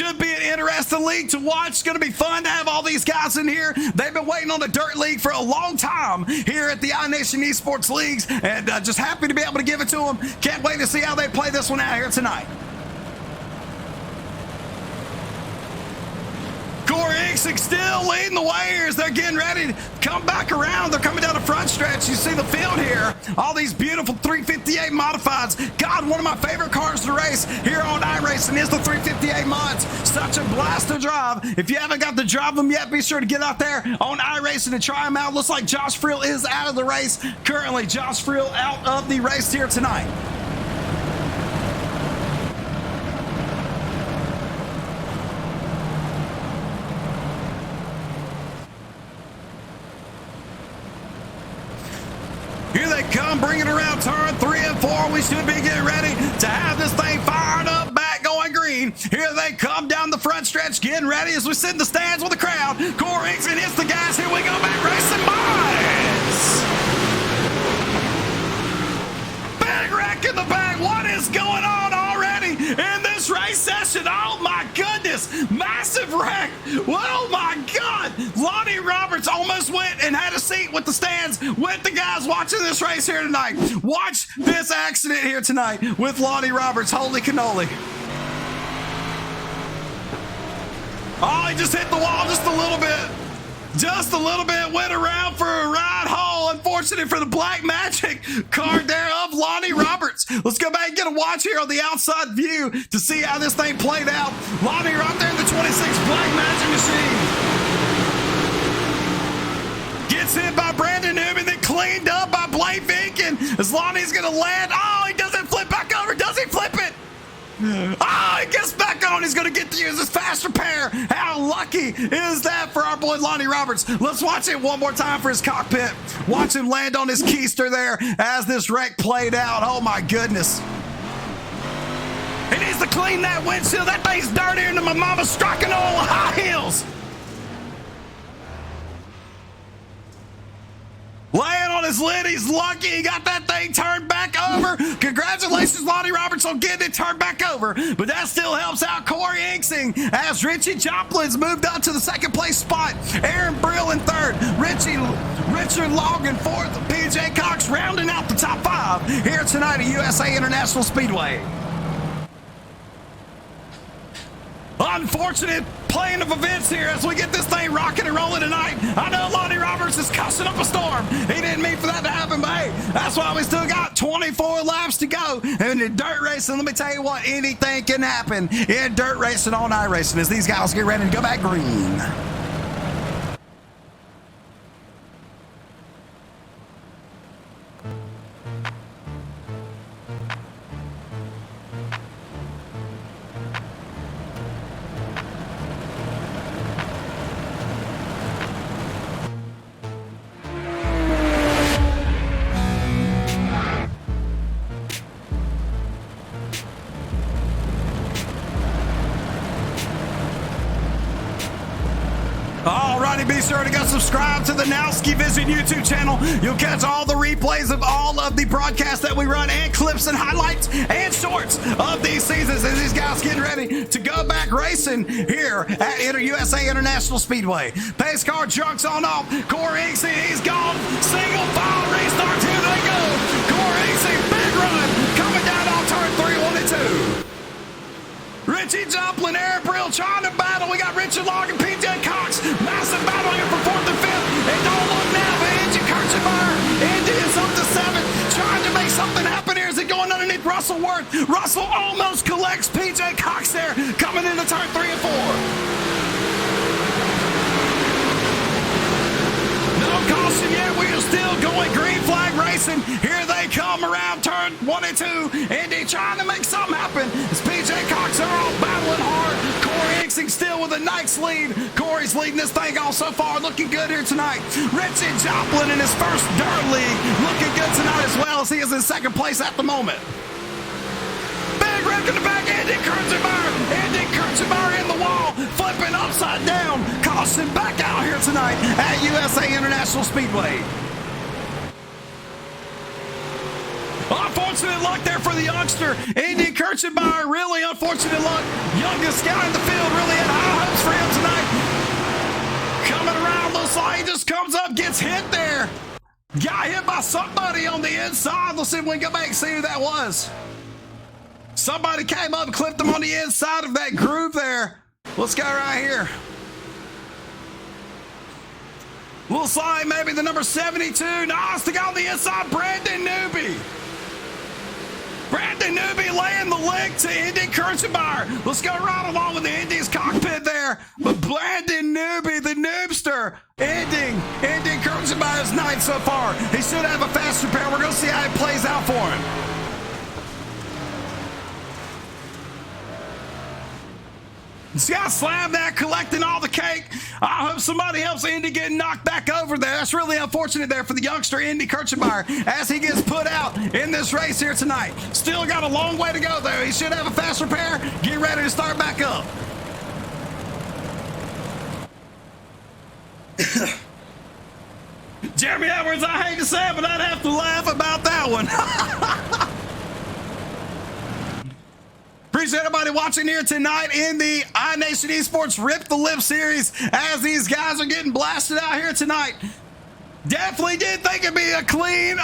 should be an interesting league to watch. It's going to be fun to have all these guys in here. They've been waiting on the Dirt League for a long time here at the iNation Esports Leagues, and just happy to be able to give it to them. Can't wait to see how they play this one out here tonight. Corey Iksik still leading the way here as they're getting ready to come back around. They're coming down the front stretch. You see the field here. All these beautiful 358 modifieds. God, one of my favorite cars to race here on iRacing is the 358 mods. Such a blast to drive. If you haven't got to drive them yet, be sure to get out there on iRacing and try them out. Looks like Josh Friel is out of the race. Currently, Josh Friel out of the race here tonight. Here they come, bringing around turn 3 and 4. We should be getting ready to have this thing fired up, back going green. Here they come down the front stretch, getting ready as we sit in the stands with the crowd. Corey Iksik hits the gas. Here we go, back racing boys. Big wreck in the back. What is going on already in this race session? Oh my goodness, massive wreck. Oh my God. Lonnie Roberts almost went and had a seat with the stands with the guys watching this race here tonight. Watch this accident here tonight with Lonnie Roberts. Holy cannoli. Oh, he just hit the wall just a little bit. Just a little bit, went around for a ride hole. Unfortunate for the Black Magic card there of Lonnie Roberts. Let's go back and get a watch here on the outside view to see how this thing played out. Lonnie right there in the 26 Black Magic machine. Gets hit by Brandon Newman, then cleaned up by Blake Vinkin as Lonnie's going to land. Oh, he doesn't flip back over. Does he flip it? Oh, he gets back on. He's going to get to use his fast repair. How lucky is that for our boy Lonnie Roberts? Let's watch it one more time for his cockpit. Watch him land on his keister there as this wreck played out. Oh, my goodness. He needs to clean that windshield. That thing's dirtier than my mama's striking oil high heels. Laying on his lid, he's lucky he got that thing turned back over. Congratulations, Lonnie Roberts, on getting it turned back over. But that still helps out Corey Iksik as Richie Joplin's moved up to the second place spot. Aaron Brill in third. Richard Long in fourth. PJ Cox rounding out the top 5 here tonight at USA International Speedway. Unfortunate plane of events here as we get this thing rocking and rolling tonight. I know Lonnie Roberts is cussing up a storm. He didn't mean for that to happen, but hey, that's why we still got 24 laps to go. And in dirt racing, let me tell you what, anything can happen in dirt racing on iRacing as these guys get ready to go back green. Alrighty, be sure to go subscribe to the Nowski Vision YouTube channel. You'll catch all the replays of all of the broadcasts that we run and clips and highlights and shorts of these seasons as these guys getting ready to go back racing here at USA International Speedway. Pace car trucks on off. Corey Iksik, he's gone. Single file restart. Here they go. Corey Iksik, big run coming down on turn 3, 1 and 2. Richie Joplin, Aaron Brill trying to battle. We got Richard Long and PJ Cox. Massive battle here for 4th and 5th. And don't look now, but Angie Kirchenmeyer. Angie is up to 7th. Trying to make something happen here. Is it going underneath Russell Worth? Russell almost collects PJ Cox there. Coming into turn 3 and 4. No caution yet. We are still going green flag racing. Here they come around turn 1 and 2. Andy trying to make something happen. As PJ Cox are all battling hard. Corey Iksik still with a nice lead. Corey's leading this thing all so far. Looking good here tonight. Richie Joplin in his first dirt league. Looking good tonight as well as he is in second place at the moment. Big wreck in the back. Andy Kirchenmeyer. Andy Kirchenmeyer in the wall. Flipping upside down. Caution back out here tonight at USA International Speedway. Unfortunate luck there for the youngster. Andy Kirchenbauer, really unfortunate luck. Youngest guy in the field, really had high hopes for him tonight. Coming around, looks like he just comes up, gets hit there. Got hit by somebody on the inside. Let's see if we can go back and see who that was. Somebody came up and clipped him on the inside of that groove there. Let's go right here. Looks like maybe the number 72. Nice, the guy on the inside, Brandon Newby. Brandon Newby laying the leg to Indy Kirchenbauer. Let's go right along with the Indy's cockpit there. But Brandon Newby, the noobster, ending Indy Kirchenbauer's night so far. He should have a fast repair. We're going to see how it plays out for him. See how slammed that, collecting all the cake. I hope somebody helps Indy get knocked back over there. That's really unfortunate there for the youngster, Indy Kirchenbauer, as he gets put out in this race here tonight. Still got a long way to go, though. He should have a fast repair. Get ready to start back up. Jeremy Edwards, I hate to say it, but I'd have to laugh about that one. Appreciate everybody watching here tonight in the iNation Esports Rip the Lip series as these guys are getting blasted out here tonight. Definitely did think it'd be a clean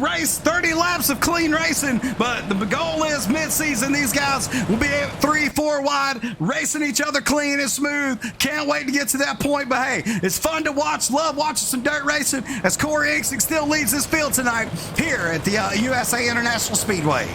race, 30 laps of clean racing, but the goal is mid-season these guys will be 3-4 wide, racing each other clean and smooth. Can't wait to get to that point, but hey, it's fun to watch. Love watching some dirt racing as Corey Inksing still leads this field tonight here at the USA International Speedway.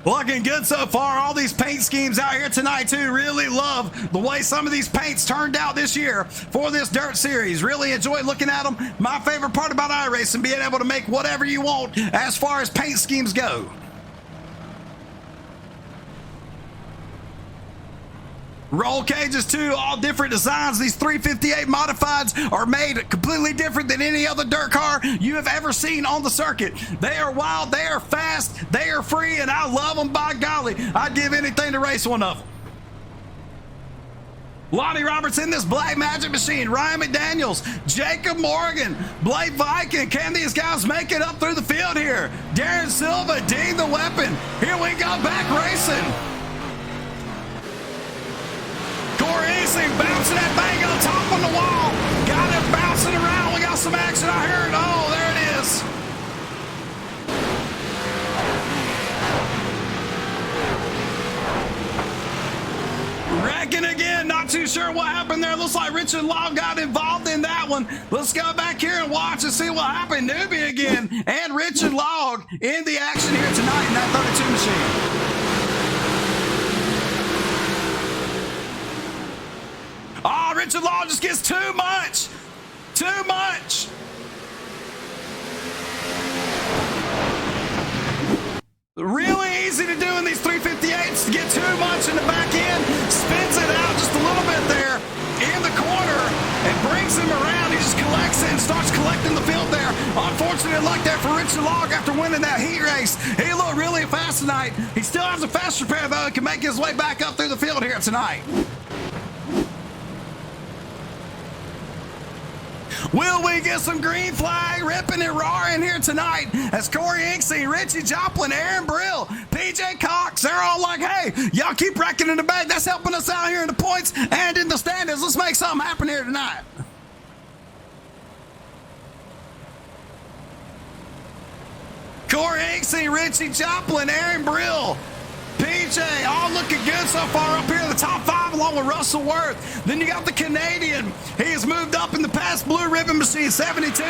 Looking good so far. All these paint schemes out here tonight, too. Really love the way some of these paints turned out this year for this dirt series. Really enjoy looking at them. My favorite part about iRacing, being able to make whatever you want as far as paint schemes go. Roll cages too, all different designs. These 358 modifieds are made completely different than any other dirt car you have ever seen on the circuit. They are wild, they are fast, they are free, and I love them by golly. I'd give anything to race one of them. Lonnie Roberts in this Black Magic Machine, Ryan McDaniels, Jacob Morgan, Blake Viking. Can these guys make it up through the field here? Darren Silva, Dean the Weapon. Here we go, back racing. Corey Inksing bouncing that thing on top on the wall. Got it bouncing around. We got some action, I heard. Oh, there it is. Wrecking again. Not too sure what happened there. Looks like Richard Law got involved in that one. Let's go back here and watch and see what happened. Newbie again and Richard Log in the action here tonight in that 32 machine. Oh, Richard Law just gets too much. Too much. Really easy to do in these 358s to get too much in the back end. Spins it out just a little bit there in the corner and brings him around. He just collects it and starts collecting the field there. Unfortunate luck there for Richard Log after winning that heat race. He looked really fast tonight. He still has a fast repair, though. He can make his way back up through the field here tonight. Will we get some green flag ripping and roaring here tonight as Corey Inksing, Richie Joplin, Aaron Brill, PJ Cox, they're all like, hey, y'all keep wrecking in the bag. That's helping us out here in the points and in the standings. Let's make something happen here tonight. Corey Inksing, Richie Joplin, Aaron Brill, PJ, all looking good so far up here in the top 5 along with Russell Worth. Then you got the Canadian. He has moved up in the past Blue Ribbon Machine, 72.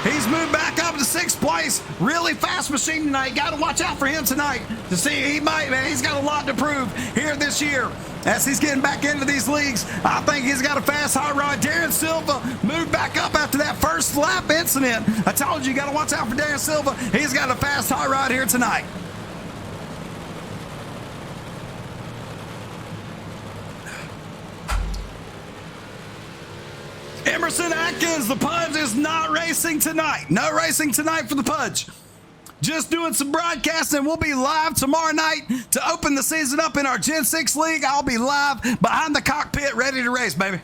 He's moved back up to 6th place. Really fast machine tonight. Got to watch out for him tonight to see he's got a lot to prove here this year as he's getting back into these leagues. I think he's got a fast hot rod. Darren Silva moved back up after that first lap incident. I told you got to watch out for Darren Silva. He's got a fast hot rod here tonight. Emerson Atkins, the Pudge is not racing tonight. No racing tonight for the Pudge. Just doing some broadcasting. We'll be live tomorrow night to open the season up in our Gen 6 League. I'll be live behind the cockpit ready to race, baby.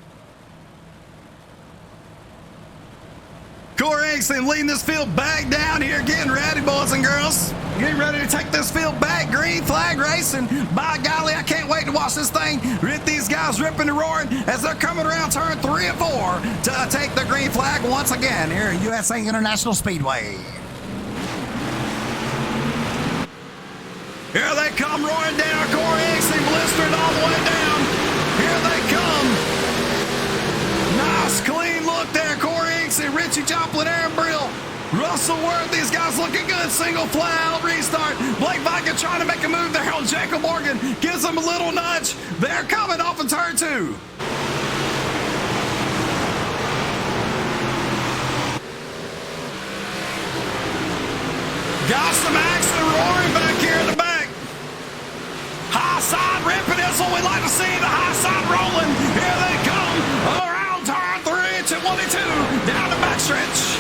Corey Inkson leading this field back down here, getting ready, boys and girls. Getting ready to take this field back. Green flag racing. By golly, I can't wait to watch this thing. These guys ripping and roaring as they're coming around turn 3 and 4 to take the green flag once again here at USA International Speedway. Here they come roaring down. Corey Inkson blistered all the way down. Here they come. Nice, clean look there. Corey Inkson, Richie Joplin, Aaron Brill, Russell Worth. These guys looking good. Single flat out restart. Blake Viking trying to make a move there on Jacob Morgan. Gives them a little nudge. They're coming off of turn 2. Got some action roaring back here in the back. High side ripping is what we like to see. The high side rolling. Here they come. Around turn 3 to 22. Down the backstretch.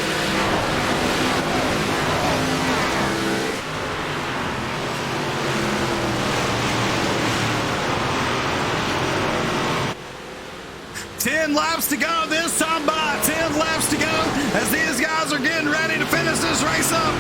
Ten laps to go this time by. 10 laps to go as these guys are getting ready to finish this race up.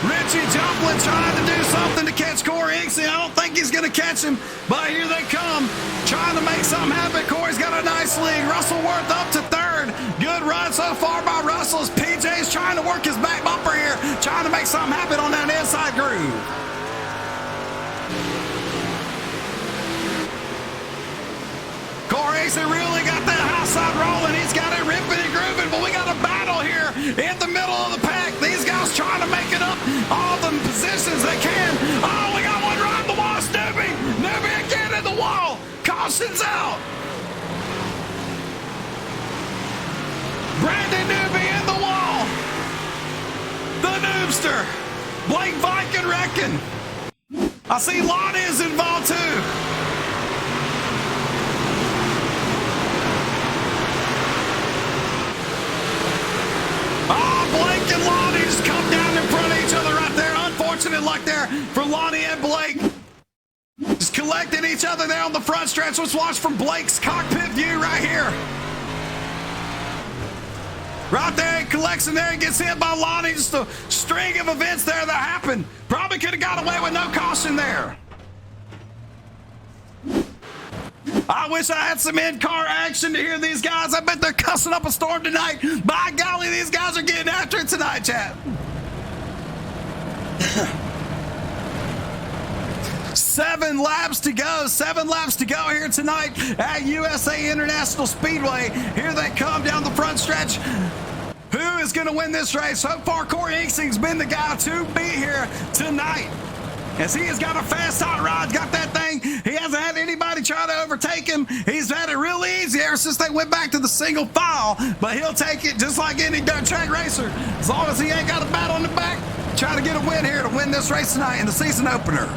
Richie Joplin trying to do something to catch Corey Inkson. I don't think he's going to catch him, but here they come. Trying to make something happen. Corey's got a nice lead. Russell Worth up to 3rd. Good run so far by Russell's. PJ's trying to work his back bumper here. Trying to make something happen on that inside groove. Corey Inkson really got that high side rolling. He's got it ripping and grooving, but we got a battle here in the middle of the pack. These guys trying to make it up all the positions they can. Oh, we got one right in the wall. Newbie. Newbie again in the wall. Caution's out. Brandon Newbie in the wall. The Noobster. Blake Viking wrecking. I see Lonnie is involved too. Blake and Lonnie just come down in front of each other right there. Unfortunate luck there for Lonnie and Blake. Just collecting each other there on the front stretch. Let's watch from Blake's cockpit view right here. Right there, he collects in there and gets hit by Lonnie. Just a string of events there that happened. Probably could have got away with no caution there. I wish I had some in-car action to hear these guys. I bet they're cussing up a storm tonight. By golly, these guys are getting after it tonight, chat. 7 laps to go. 7 laps to go here tonight at USA International Speedway. Here they come down the front stretch. Who is going to win this race? So far, Corey Inkson's been the guy to beat here tonight. As he has got a fast hot rod, got that thing. He hasn't had anybody try to overtake him. He's had it real easy ever since they went back to the single file. But he'll take it just like any dirt track racer. As long as he ain't got a bat on the back, trying to get a win here to win this race tonight in the season opener.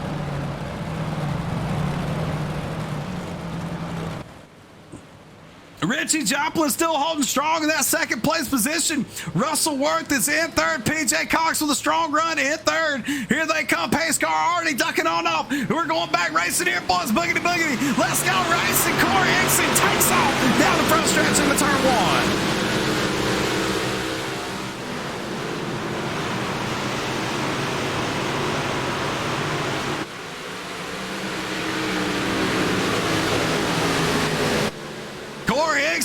Richie Joplin still holding strong in that second place position. Russell Worth is in 3rd. PJ Cox with a strong run in 3rd. Here they come. Pace car already ducking on off. We're going back racing here, boys. Boogity boogity. Let's go racing. Corey Inkson takes off down the front stretch into turn 1.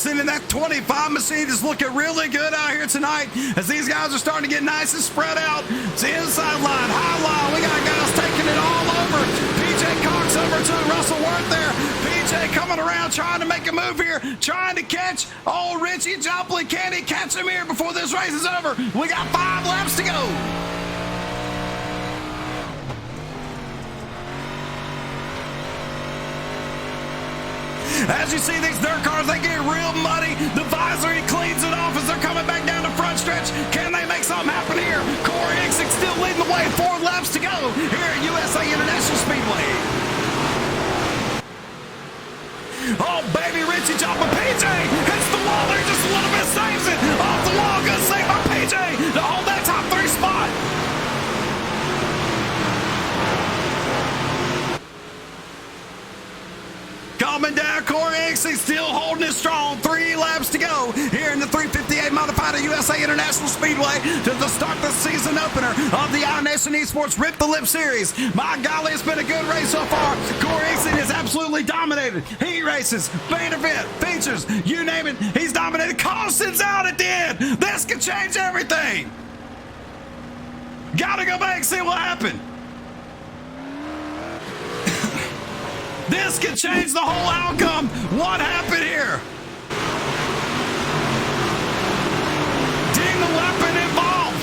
And that 25 machine is looking really good out here tonight as these guys are starting to get nice and spread out. It's the inside line, high line. We got guys taking it all over. PJ Cox over to Russell Worth there. PJ coming around trying to make a move here, trying to catch old Richie Joplin. Can he catch him here before this race is over? We got 5 laps to go. As you see these dirt cars, they get real muddy. The visor, he cleans it off as they're coming back down the front stretch. Can they make something happen here? Corey Inkson still leading the way. 4 laps to go here at USA International Speedway. Oh, baby, Richie Joplin. PJ hits the wall there just a little bit, saves it. Off the wall, good save by PJ to hold that top 3 spot. USA International Speedway to start the season opener of the iNation Esports Rip the Lip Series. My golly, it's been a good race so far. Corey Easton has absolutely dominated. Heat races, main event, features, you name it, he's dominated. Caution's out at the end. This could change everything. Gotta go back and see what happened. This could change the whole outcome. What happened here? Dean the weapon involved.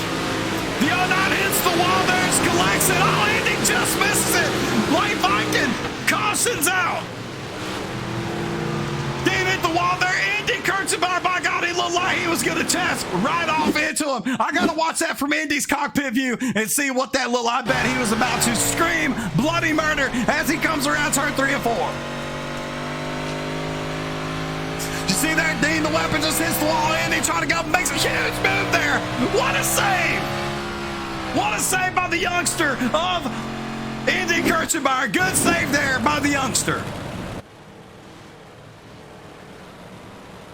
The 09 hits the wall there. It collects it. Oh, Andy just misses it. Late Viking. Caution's out. Dean hit the wall there. Andy Kirchenbauer, by God, he looked like he was going to test right off into him. I got to watch that from Andy's cockpit view and see what that looked like. I bet he was about to scream bloody murder as he comes around turn 3 and 4. You see there, Dean the weapon just hits the wall. Andy trying to go, makes a huge move there. What a save! What a save by the youngster of Andy Kirchenbauer. Good save there by the youngster.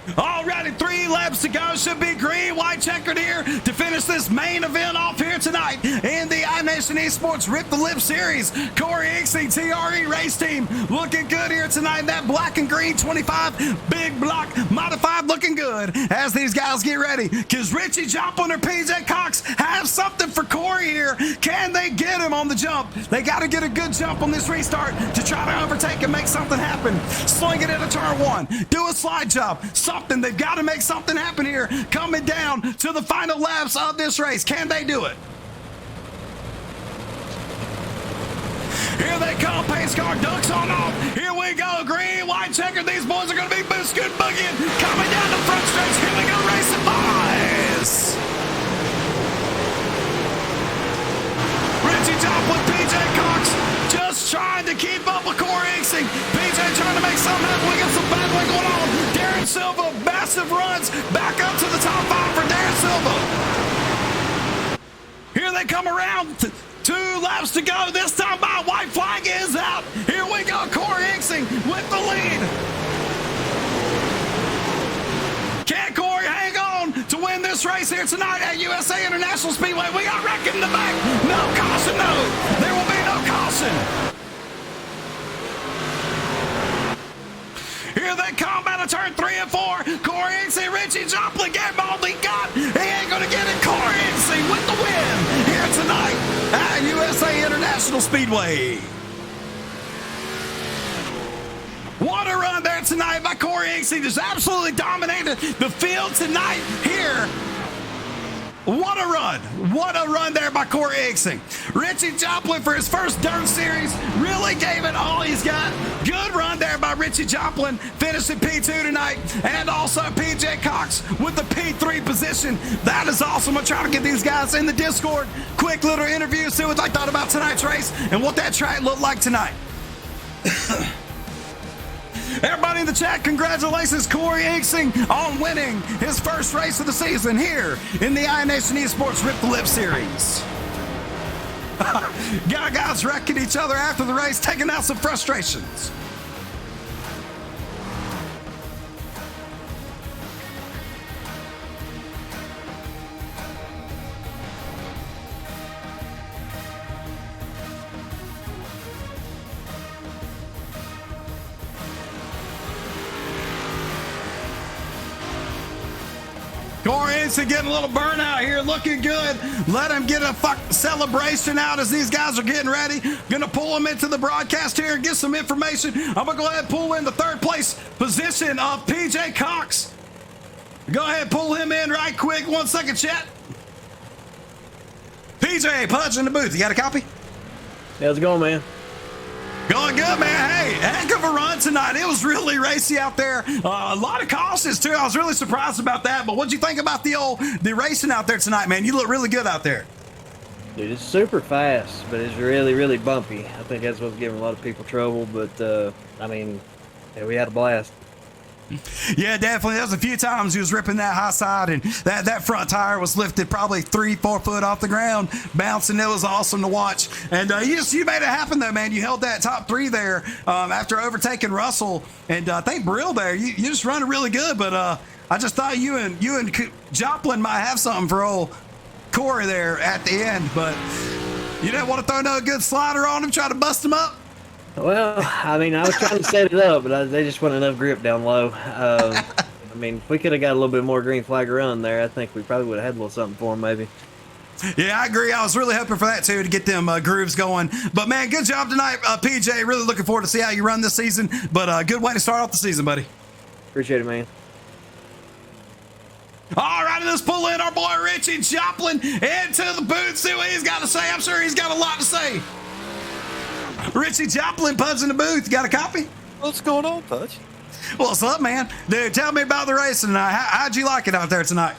Alrighty, 3 laps to go. Should be green, white checkered here to finish this main event off here tonight in the iNation Esports Rip the Lip Series. Corey Ixing, TRE race team, looking good here tonight. That black and green 25 big block modified looking good as these guys get ready. Because Richie Joplin or PJ Cox have something for Corey here. Can they get him on the jump? They got to get a good jump on this restart to try to overtake and make something happen. Sling it into turn 1. Do a slide job. They've got to make something happen here coming down to the final laps of this race. Can they do it? Here they come. Pace car ducks on off. Here we go. Green, white checker. These boys are going to be scoot boogieing. Coming down the front stretch. Here we go. Racing boys. Richie Joplin, PJ Cox just trying to keep up with Corey Ixing. PJ trying to make something happen. We got some battling going on. Darren Silva, massive runs. Back up to the top 5 for Darren Silva. Here they come around. 2 laps to go. This time by white flag is out. Here we go. Corey Ixing with the lead. Can Corey hang on to win this race here tonight at USA International Speedway? We got wreck in the back. No caution, no. There will be no caution. Here they come out of turn 3 and 4. Corey Ixing, Richie Joplin, get him all he got. He ain't going to get it. Corey Ixing with the win here tonight at USA International Speedway. What a run there tonight by Corey Ixing. Just absolutely dominated the field tonight here. What a run. What a run there by Corey Ixing. Richie Joplin for his first dirt series really gave it all he's got. Good run there by Richie Joplin, finishing P2 tonight. And also PJ Cox with the P3 position. That is awesome. I'm trying to get these guys in the Discord. Quick little interview, see what they thought about tonight's race and what that track looked like tonight. Everybody in the chat, congratulations, Corey Ixing, on winning his first race of the season here in the iNation Esports Rip the Lip Series. Guys wrecking each other after the race, taking out some frustrations. Corey Ixing getting a little burnout here, looking good. Let him get a celebration out as these guys are getting ready. Gonna pull him into the broadcast here and get some information. I'm gonna go ahead and pull in the 3rd place position of PJ Cox. Go ahead and pull him in right quick. 1 second, chat. PJ, Pudge in the booth. You got a copy? How's it going, man? Going good, man. Hey, heck of a run tonight. It was really racy out there. A lot of cautions, too. I was really surprised about that. But what'd you think about the racing out there tonight, man? You look really good out there. Dude, it's super fast, but it's really, really bumpy. I think that's what's giving a lot of people trouble. But, I mean, yeah, we had a blast. Yeah, definitely. There was a few times he was ripping that high side, and that front tire was lifted probably 3-4 foot off the ground, bouncing. It was awesome to watch. And you made it happen, though, man. You held that top three there after overtaking Russell. And I think Brill there, you just running really good. But I just thought you and Joplin might have something for old Corey there at the end. But you didn't want to throw no good slider on him, try to bust him up? Well, I mean, I was trying to set it up, but they just wasn't enough grip down low. I mean, if we could have got a little bit more green flag run there, I think we probably would have had a little something for him, maybe. Yeah, I agree. I was really hoping for that, too, to get them grooves going. But, man, good job tonight, PJ. Really looking forward to see how you run this season. But good way to start off the season, buddy. Appreciate it, man. All right, let's pull in our boy Richie Joplin into the booth, see what he's got to say. I'm sure he's got a lot to say. Richie Joplin, Pudge in the booth. You got a copy? What's going on, Pudge? What's up, man? Dude, tell me about the race tonight. How'd you like it out there tonight?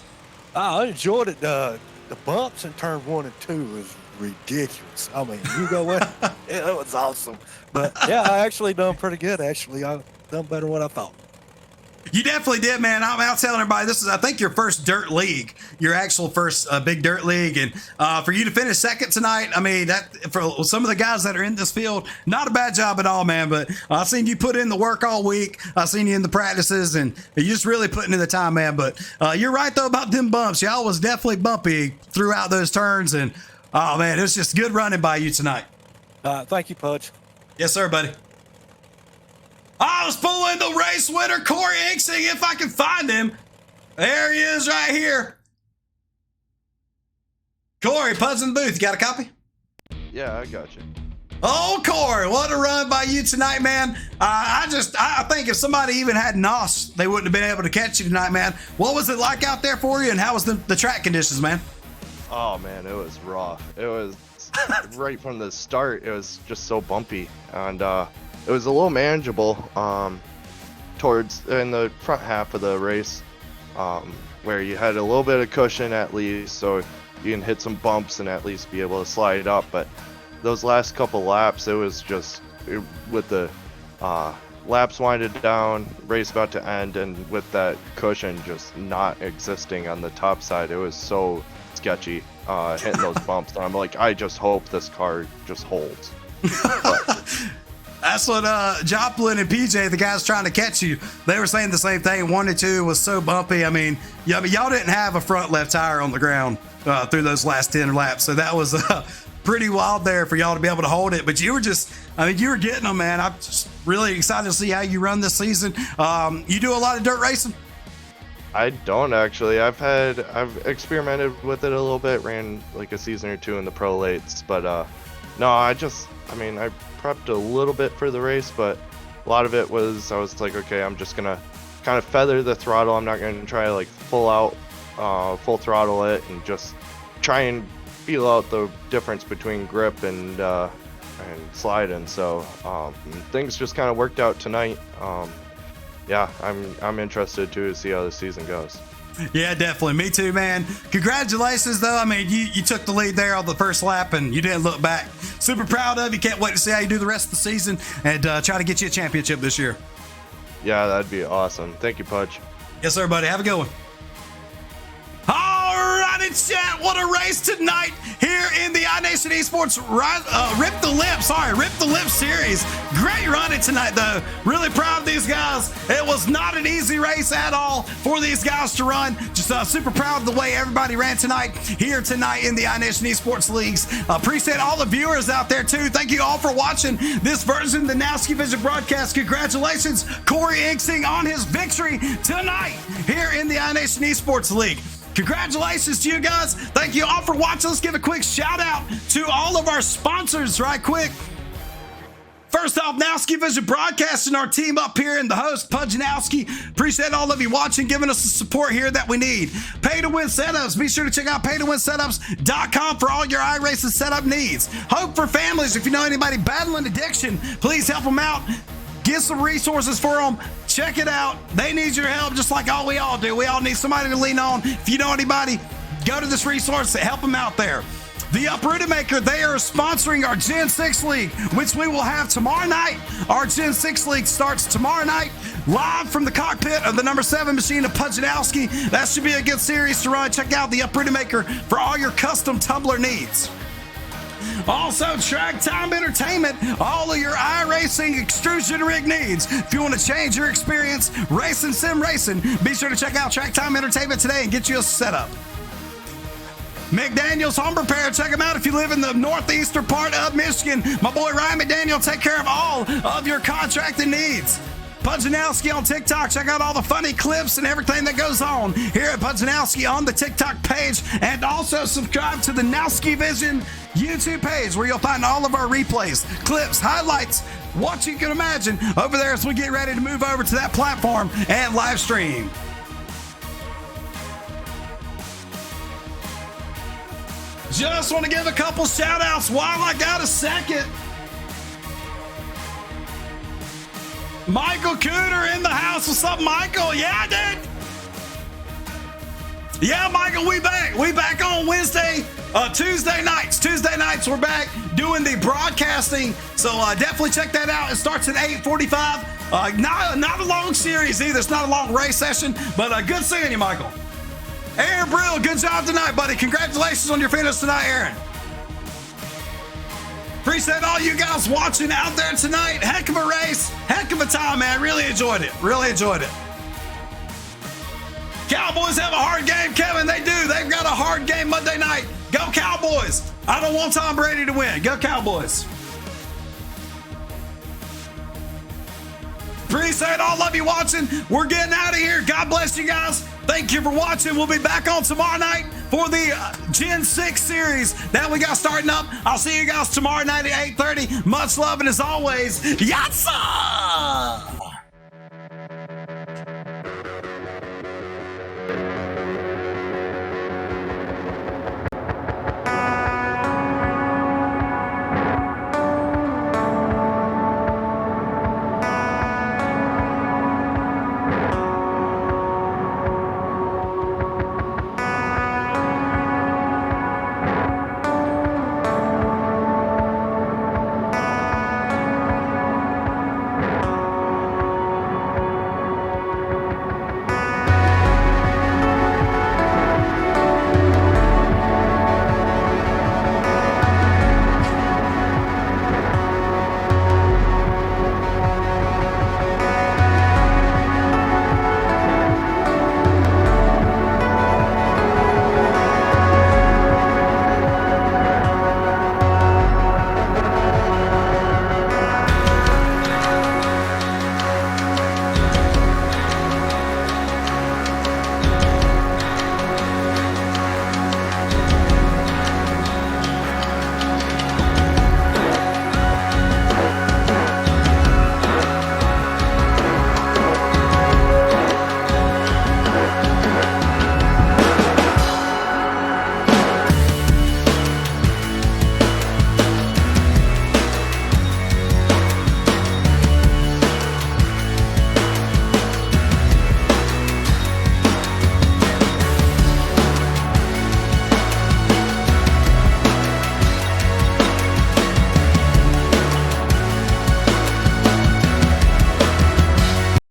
I enjoyed it. The bumps in turn 1 and 2 was ridiculous. I mean, you go in, it was awesome. But, yeah, I actually done pretty good, actually. I done better than what I thought. You definitely did, man. I'm out telling everybody this is, I think, your first dirt league, your actual first big dirt league. And for you to finish second tonight, I mean, that for some of the guys that are in this field, not a bad job at all, man. But I've seen you put in the work all week. I've seen you in the practices, and you're just really putting in the time, man. But you're right, though, about them bumps. Y'all was definitely bumpy throughout those turns. And, oh, man, it was just good running by you tonight. Thank you, Pudge. Yes, sir, buddy. I was pulling the race winner, Corey Inksing, if I can find him. There he is right here. Corey, Pudge in the booth. You got a copy? Yeah, I got you. Oh, Corey, what a run by you tonight, man. I think if somebody even had NOS, they wouldn't have been able to catch you tonight, man. What was it like out there for you, and how was the track conditions, man? Oh, man, it was rough. It was right from the start. It was just so bumpy, and it was a little manageable towards in the front half of the race, where you had a little bit of cushion at least, so you can hit some bumps and at least be able to slide up. But those last couple laps, it was just with the laps winded down, race about to end, and with that cushion just not existing on the top side, it was so sketchy hitting those bumps. And I'm like, I just hope this car just holds. That's what Joplin and PJ, the guys trying to catch you, they were saying the same thing. 1 and 2 was so bumpy. I mean, y'all didn't have a front left tire on the ground through those last 10 laps. So that was pretty wild there for y'all to be able to hold it. But you were just, I mean, you were getting them, man. I'm just really excited to see how you run this season. You do a lot of dirt racing? I don't actually. I've experimented with it a little bit, ran like a season or two in the pro lates, but no, I prepped a little bit for the race, but a lot of it was, I was like, okay, I'm just gonna kind of feather the throttle. I'm not gonna try like full throttle it, and just try and feel out the difference between grip and sliding. So things just kind of worked out tonight. Yeah, I'm interested to see how the season goes. Yeah, definitely. Me too, man. Congratulations, though. I mean, you took the lead there on the first lap, and you didn't look back. Super proud of you. Can't wait to see how you do the rest of the season and try to get you a championship this year. Yeah, that'd be awesome. Thank you, Pudge. Yes, sir, buddy. Have a good one. All righty, chat. What a race tonight here in the iNation Esports Rip the Lip series. Great running tonight, though. Really proud of these guys. It was not an easy race at all for these guys to run. Just super proud of the way everybody ran tonight here tonight in the iNation Esports Leagues. Appreciate all the viewers out there, too. Thank you all for watching this version of the Nowski Vision broadcast. Congratulations, Corey Inksing, on his victory tonight here in the iNation Esports League. Congratulations to you guys. Thank you all for watching. Let's give a quick shout out to all of our sponsors right quick. First off, Nowski Vision Broadcasting, our team up here, and the host, Pudge Nowski. Appreciate all of you watching, giving us the support here that we need. Pay to Win Setups. Be sure to check out paytowinsetups.com for all your iRacing setup needs. Hope for Families. If you know anybody battling addiction, please help them out. Get some resources for them. Check it out. They need your help just like we all do. We all need somebody to lean on. If you know anybody, go to this resource to help them out there. The Uprooted Maker, they are sponsoring our Gen 6 League, which we will have tomorrow night. Our Gen 6 League starts tomorrow night. live from the cockpit of the number 7 machine of Pujanowski. That should be a good series to run. Check out the Uprooted Maker for all your custom tumbler needs. Also, Track Time Entertainment, all of your iRacing extrusion rig needs. If you want to change your experience racing sim racing, be sure to check out Track Time Entertainment today and get you a setup. McDaniel's Home Repair, check them out if you live in the northeastern part of Michigan. My boy Ryan McDaniel will take care of all of your contracting needs. Pujanowski on TikTok, check out all the funny clips and everything that goes on here at Pujanowski on the TikTok page, and also subscribe to the Nowski Vision YouTube page where you'll find all of our replays, clips, highlights, what you can imagine over there as we get ready to move over to that platform and live stream. Just want to give a couple shout outs while I got a second. Michael Cooter in the house. What's up, Michael? Yeah, dude. Yeah, Michael, we back. We back on Wednesday, Tuesday nights. Tuesday nights, we're back doing the broadcasting. So definitely check that out. It starts at 8:45. Not a long series either. It's not a long race session, but good seeing you, Michael. Aaron Brill, good job tonight, buddy. Congratulations on your finish tonight, Aaron. Appreciate all you guys watching out there tonight. Heck of a race. Heck of a time, man. Really enjoyed it. Really enjoyed it. Cowboys have a hard game, Kevin. They do. They've got a hard game Monday night. Go Cowboys. I don't want Tom Brady to win. Go Cowboys. Appreciate all of you watching. We're getting out of here. God bless you guys. Thank you for watching. We'll be back on tomorrow night for the Gen 6 series that we got starting up. I'll see you guys tomorrow night at 8:30. Much love, and as always, yatsa!